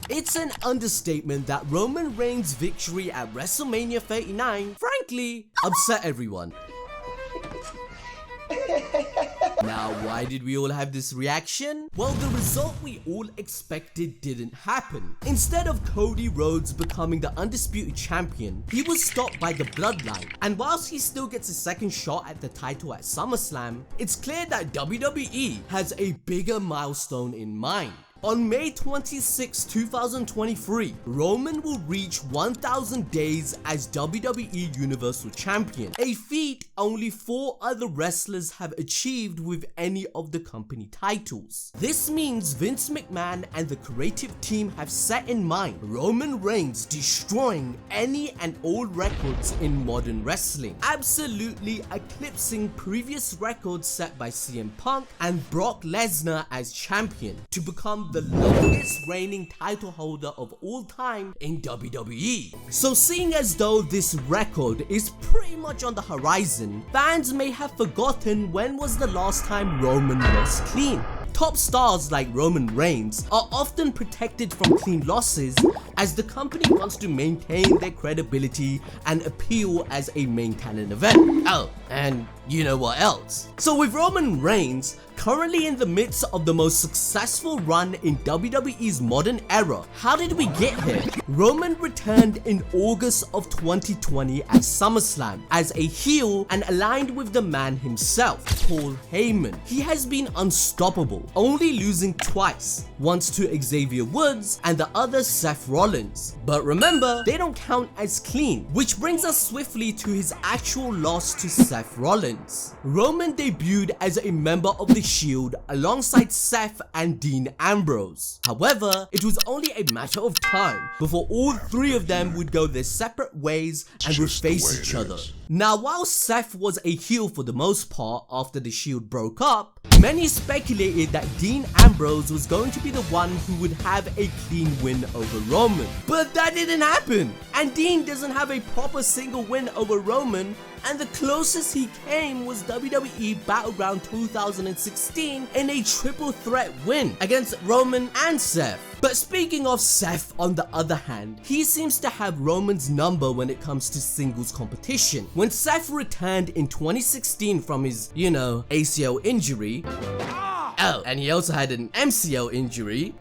It's an understatement that Roman Reigns' victory at WrestleMania 39 frankly upset everyone. Now, why did we all have this reaction? Well, the result we all expected didn't happen. Instead of Cody Rhodes becoming the undisputed champion, he was stopped by the Bloodline. And whilst he still gets a second shot at the title at SummerSlam, it's clear that WWE has a bigger milestone in mind. On May 26, 2023, Roman will reach 1,000 days as WWE Universal Champion, a feat only 4 other wrestlers have achieved with any of the company titles. This means Vince McMahon and the creative team have set in mind Roman Reigns destroying any and all records in modern wrestling, absolutely eclipsing previous records set by CM Punk and Brock Lesnar as champion to become the longest reigning title holder of all time in WWE. So seeing as though this record is pretty much on the horizon, fans may have forgotten when was the last time Roman lost clean. Top stars like Roman Reigns are often protected from clean losses as the company wants to maintain their credibility and appeal as a main talent event. Oh, and you know what else? So with Roman Reigns currently in the midst of the most successful run in WWE's modern era, how did we get here? Roman returned in August of 2020 at SummerSlam as a heel and aligned with the man himself, Paul Heyman. He has been unstoppable, only losing twice, once to Xavier Woods and the other Seth Rollins. But remember, they don't count as clean, which brings us swiftly to his actual loss to Seth Rollins. Roman debuted as a member of the Shield alongside Seth and Dean Ambrose. However, it was only a matter of time before all 3 of them would go their separate ways and would face each other. Now, while Seth was a heel for the most part after the Shield broke up, many speculated that Dean Ambrose was going to be the one who would have a clean win over Roman. But that didn't happen, and Dean doesn't have a proper single win over Roman, and the closest he came was WWE Battleground 2016 in a triple threat win against Roman and Seth. But speaking of Seth, on the other hand, he seems to have Roman's number when it comes to singles competition. When Seth returned in 2016 from his, ACL injury, oh, and he also had an MCL injury,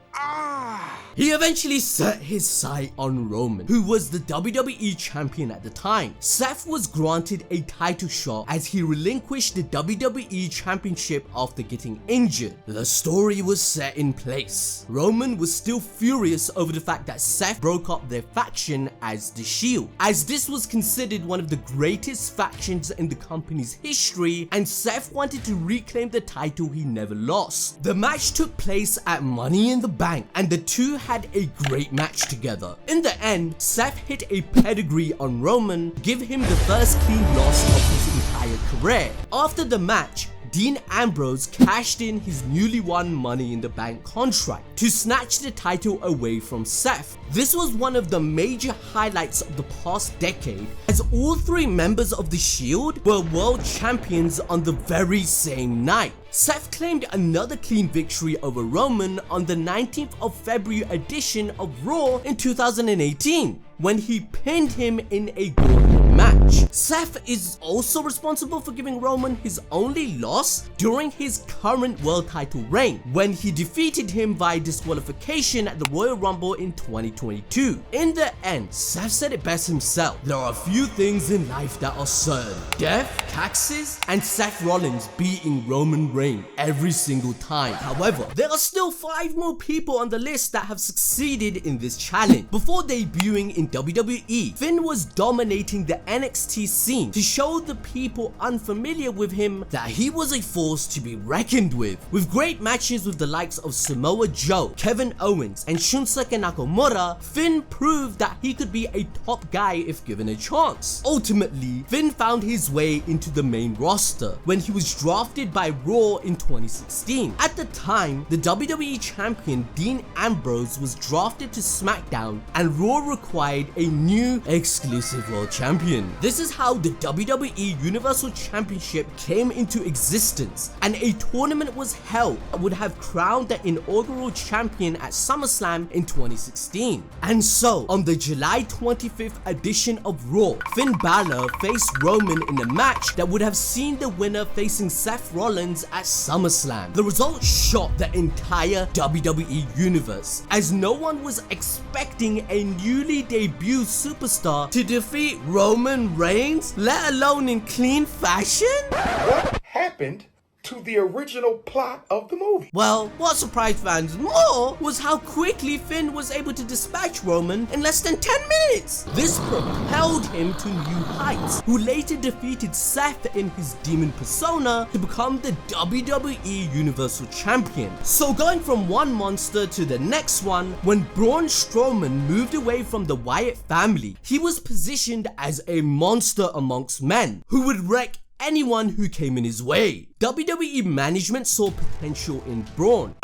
he eventually set his sight on Roman, who was the WWE champion at the time. Seth was granted a title shot as he relinquished the WWE championship after getting injured. The story was set in place. Roman was still furious over the fact that Seth broke up their faction as the Shield, as this was considered one of the greatest factions in the company's history, and Seth wanted to reclaim the title he never lost. The match took place at Money in the Bank, and the two had a great match together. In the end, Seth hit a pedigree on Roman, give him the first clean loss of his entire career. After the match, Dean Ambrose cashed in his newly won Money in the Bank contract to snatch the title away from Seth. This was one of the major highlights of the past decade, as all 3 members of the Shield were world champions on the very same night. Seth claimed another clean victory over Roman on the 19th of February edition of Raw in 2018, when he pinned him in a gauntlet match. Seth is also responsible for giving Roman his only loss during his current world title reign, when he defeated him via disqualification at the Royal Rumble in 2022. In the end, Seth said it best himself: there are a few things in life that are certain: death, taxes, and Seth Rollins beating Roman Reigns every single time. However, there are still 5 more people on the list that have succeeded in this challenge. Before debuting in WWE, Finn was dominating the NXT scene to show the people unfamiliar with him that he was a force to be reckoned with great matches with the likes of Samoa Joe, Kevin Owens, and Shinsuke Nakamura. Finn proved that he could be a top guy if given a chance. Ultimately, Finn found his way into into the main roster when he was drafted by Raw in 2016. At the time, the WWE champion Dean Ambrose was drafted to SmackDown and Raw required a new exclusive world champion. This is how the WWE Universal Championship came into existence, and a tournament was held that would have crowned the inaugural champion at SummerSlam in 2016. And so, on the July 25th edition of Raw, Finn Balor faced Roman in a match that would have seen the winner facing Seth Rollins at SummerSlam. The result shocked the entire WWE universe, as no one was expecting a newly debuted superstar to defeat Roman Reigns, let alone in clean fashion? What happened to the original plot of the movie? Well, what surprised fans more was how quickly Finn was able to dispatch Roman in less than 10 minutes. This propelled him to new heights, who later defeated Seth in his demon persona to become the WWE Universal Champion. So going from one monster to the next one, when Braun Strowman moved away from the Wyatt family, he was positioned as a monster amongst men who would wreck anyone who came in his way. WWE management saw potential in Braun.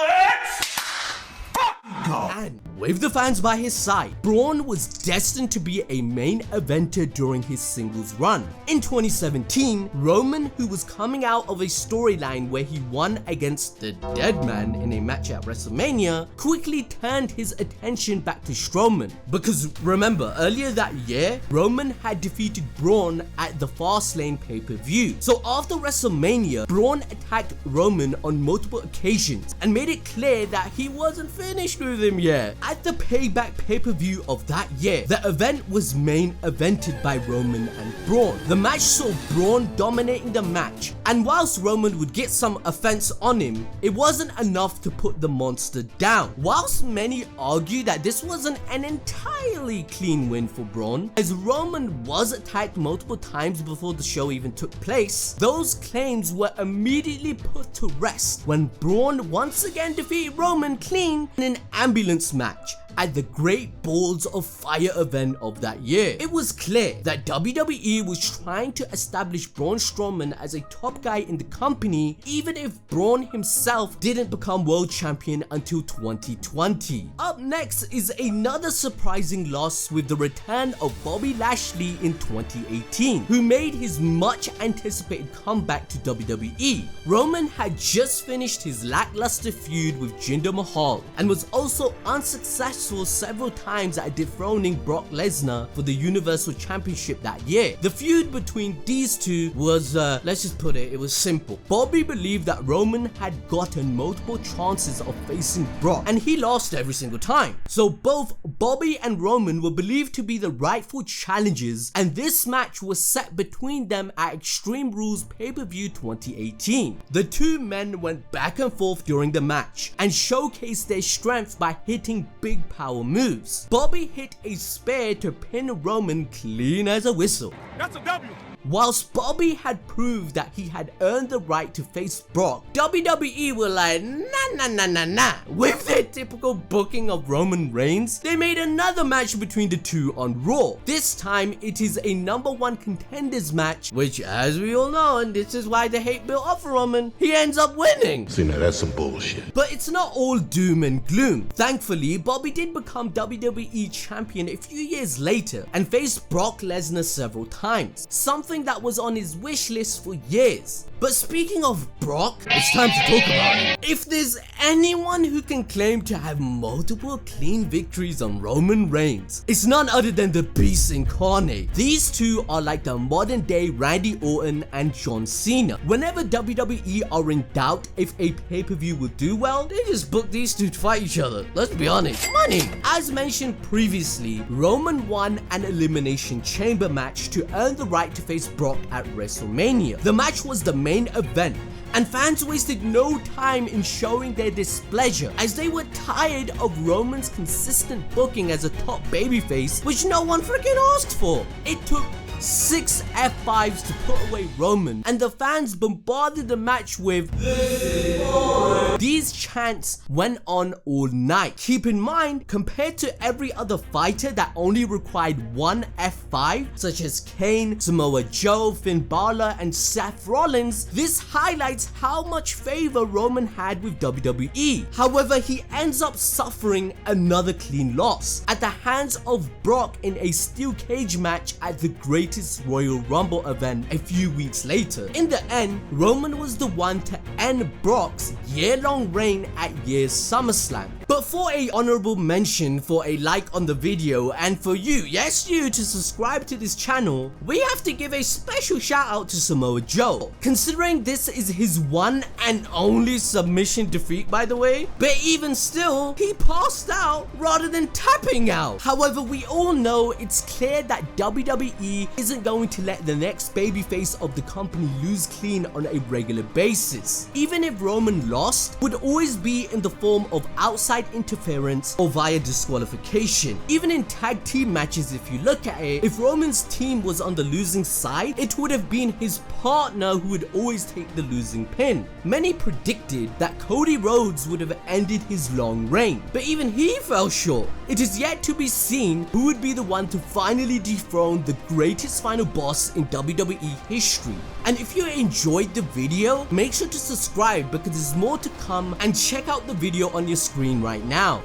And with the fans by his side, Braun was destined to be a main eventer during his singles run. In 2017, Roman, who was coming out of a storyline where he won against the Dead Man in a match at WrestleMania, quickly turned his attention back to Strowman. Because remember, earlier that year, Roman had defeated Braun at the Fastlane pay-per-view. So after WrestleMania, Braun attacked Roman on multiple occasions and made it clear that he wasn't finished with him yet. At the Payback pay-per-view of that year, the event was main evented by Roman and Braun. The match saw Braun dominating the match, and whilst Roman would get some offense on him, it wasn't enough to put the monster down. Whilst many argue that this wasn't an entirely clean win for Braun, as Roman was attacked multiple times before the show even took place, those claims were immediately put to rest when Braun once again defeated Roman clean in an ambulance match at the Great Balls of Fire event of that year. It was clear that WWE was trying to establish Braun Strowman as a top guy in the company, even if Braun himself didn't become world champion until 2020. Up next is another surprising loss with the return of Bobby Lashley in 2018, who made his much anticipated comeback to WWE. Roman had just finished his lackluster feud with Jinder Mahal and was also unsuccessful several times at dethroning Brock Lesnar for the Universal Championship that year. The feud between these two was, let's just put it was simple. Bobby believed that Roman had gotten multiple chances of facing Brock, and he lost every single time. So both Bobby and Roman were believed to be the rightful challengers, and this match was set between them at Extreme Rules pay-per-view 2018. The two men went back and forth during the match and showcased their strength by hitting big power moves. Bobby hit a spear to pin Roman clean as a whistle. That's a W. Whilst Bobby had proved that he had earned the right to face Brock, WWE were like, nah. With their typical booking of Roman Reigns, they made another match between the two on Raw. This time, it is a #1 contenders match, which, as we all know, and this is why the hate built up for Roman, he ends up winning. See, now that's some bullshit. But it's not all doom and gloom. Thankfully, Bobby did become WWE champion a few years later and faced Brock Lesnar several times, something that was on his wish list for years. But speaking of Brock, it's time to talk about him. If there's anyone who can claim to have multiple clean victories on Roman Reigns, it's none other than the Beast incarnate. These two are like the modern day Randy Orton and John Cena. Whenever WWE are in doubt if a pay-per-view will do well, they just book these two to fight each other. Let's be honest, money. As mentioned previously, Roman won an Elimination Chamber match to earn the right to face Brock at WrestleMania. The match was the main event, and fans wasted no time in showing their displeasure as they were tired of Roman's consistent booking as a top babyface, which no one freaking asked for. It took 6 F5s to put away Roman, and the fans bombarded the match with "This is boring." These chants went on all night. Keep in mind, compared to every other fighter that only required one F5, such as Kane, Samoa Joe, Finn Balor, and Seth Rollins, this highlights how much favor Roman had with WWE. However, he ends up suffering another clean loss at the hands of Brock in a steel cage match at the Greatest Royal Rumble event a few weeks later. In the end, Roman was the one to end Brock's year-long reign at year's SummerSlam. But for a honorable mention, for a like on the video, and for you, yes you, to subscribe to this channel, we have to give a special shout out to Samoa Joe. Considering this is his one and only submission defeat, by the way, but even still, he passed out rather than tapping out. However, we all know it's clear that WWE isn't going to let the next babyface of the company lose clean on a regular basis. Even if Roman lost, would always be in the form of outside interference or via disqualification. Even in tag team matches, if you look at it, if Roman's team was on the losing side, it would have been his partner who would always take the losing pin. Many predicted that Cody Rhodes would have ended his long reign, but even he fell short. It is yet to be seen who would be the one to finally dethrone the greatest final boss in WWE history. And if you enjoyed the video, make sure to subscribe because there's more to come, and check out the video on your screen right now.